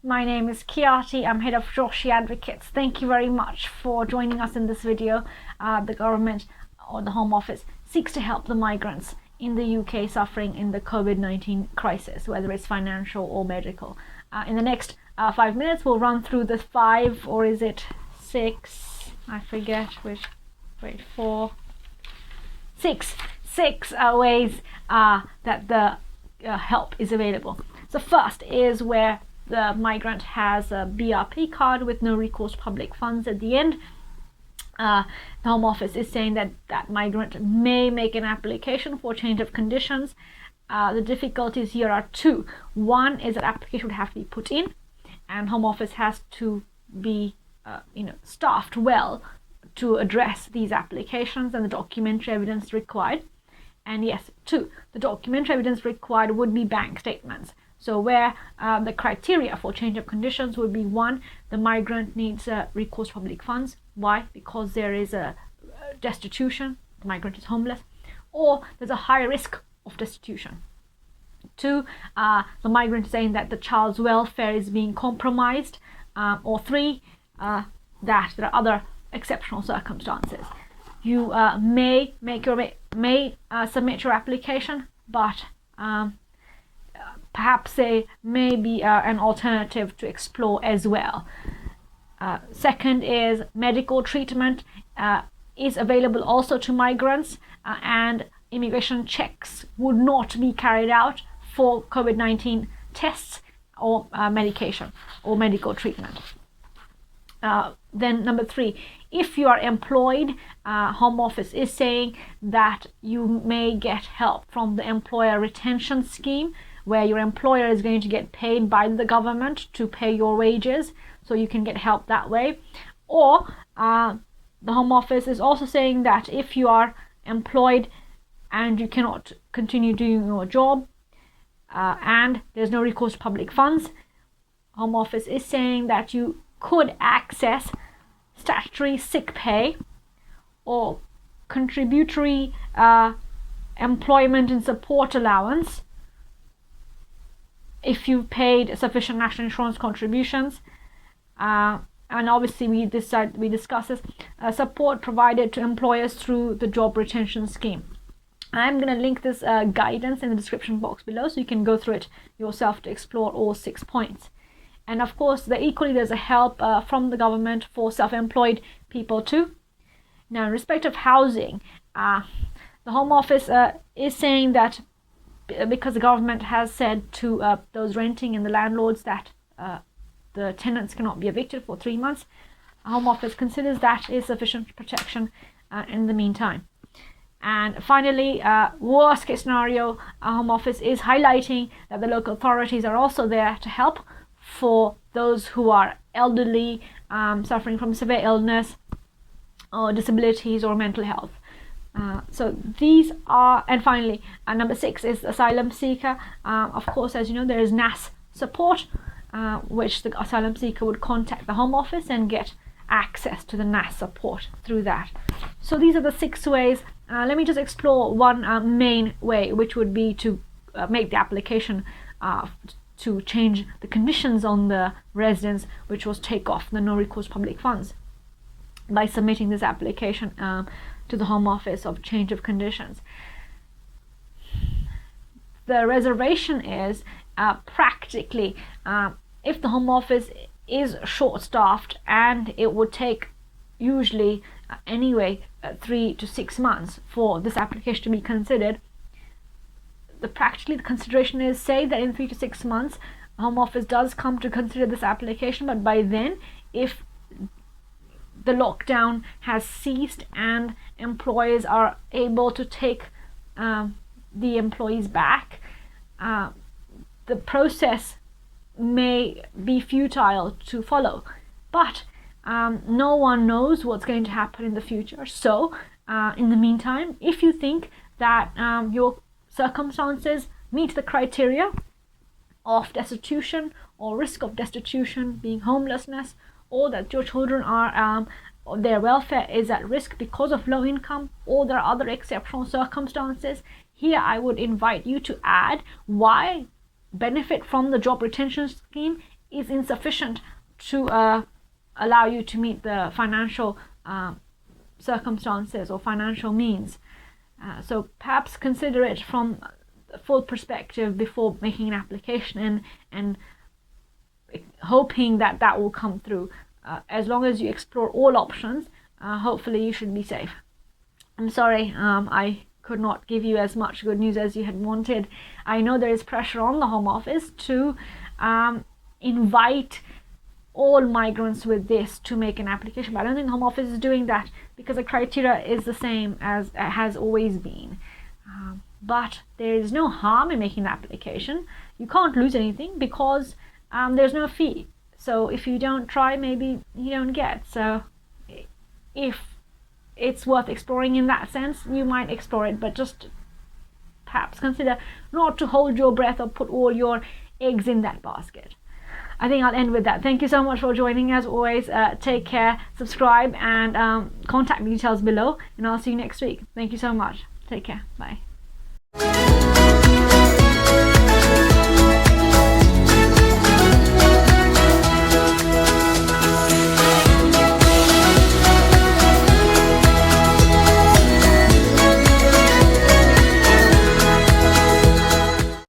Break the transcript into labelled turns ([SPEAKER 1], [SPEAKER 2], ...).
[SPEAKER 1] My name is Kiati. I'm head of Joshi Advocates. Thank you very much for joining us in this video. The government or the Home Office seeks to help the migrants in the UK suffering in the COVID-19 crisis, whether it's financial or medical. In the next 5 minutes, we'll run through the 5, or is it 6? I forget which. Wait, 4, 6 ways that the help is available. So first is where the migrant has a BRP card with no recourse public funds at the end. The Home Office is saying that that migrant may make an application for change of conditions. The difficulties here are 2. One is that application would have to be put in, and Home Office has to be staffed well to address these applications and the documentary evidence required. And yes, 2, the documentary evidence required would be bank statements. So where the criteria for change of conditions would be 1, the migrant needs recourse public funds. Why? Because there is a destitution, the migrant is homeless, or there's a high risk of destitution. 2, the migrant is saying that the child's welfare is being compromised, or 3, that there are other exceptional circumstances. You may submit your application, but perhaps there may be an alternative to explore as well. Second is medical treatment is available also to migrants, and immigration checks would not be carried out for COVID-19 tests or medication or medical treatment. Then number 3, if you are employed, Home Office is saying that you may get help from the employer retention scheme, where your employer is going to get paid by the government to pay your wages, so you can get help that way. Or the Home Office is also saying that if you are employed and you cannot continue doing your job and there's no recourse to public funds, Home Office is saying that you could access statutory sick pay or contributory employment and support allowance if you've paid sufficient national insurance contributions, and obviously we discuss this support provided to employers through the job retention scheme. I'm going to link this guidance in the description box below, so you can go through it yourself to explore all 6 points. And of course, there's a help from the government for self-employed people too. Now, in respect of housing, the Home Office is saying that because the government has said to those renting and the landlords that the tenants cannot be evicted for 3 months, Home Office considers that is sufficient protection in the meantime. And finally, worst case scenario, Home Office is highlighting that the local authorities are also there to help for those who are elderly, suffering from severe illness or disabilities or mental health. So these are, and finally, number 6 is asylum seeker. Of course, as you know, there is NAS support, which the asylum seeker would contact the Home Office and get access to the NAS support through that. So these are the 6 ways. Let me just explore one main way, which would be to make the application to change the conditions on the residence, which was take off the no recourse public funds by submitting this application to the Home Office of change of conditions. The reservation is practically if the Home Office is short-staffed, and it would take usually 3 to 6 months for this application to be considered. The consideration is, say that in 3 to 6 months Home Office does come to consider this application, but by then, if the lockdown has ceased and employers are able to take the employees back, the process may be futile to follow. But no one knows what's going to happen in the future. So in the meantime, if you think that your circumstances meet the criteria of destitution or risk of destitution, being homelessness, or that your children are their welfare is at risk because of low income, or there are other exceptional circumstances, here I would invite you to add why benefit from the job retention scheme is insufficient to allow you to meet the financial circumstances or financial means. So perhaps consider it from a full perspective before making an application, and hoping that that will come through. As long as you explore all options, hopefully you should be safe. I'm sorry, I could not give you as much good news as you had wanted. I know there is pressure on the Home Office to invite all migrants with this to make an application, but I don't think the Home Office is doing that, because the criteria is the same as it has always been. But there is no harm in making the application. You can't lose anything, because there's no fee. So if you don't try, maybe you don't get. So if it's worth exploring in that sense, you might explore it, but just perhaps consider not to hold your breath or put all your eggs in that basket. I think I'll end with that. Thank you so much for joining. As always, take care, subscribe, and contact details below, and I'll see you next week. Thank you so much. Take care. Bye.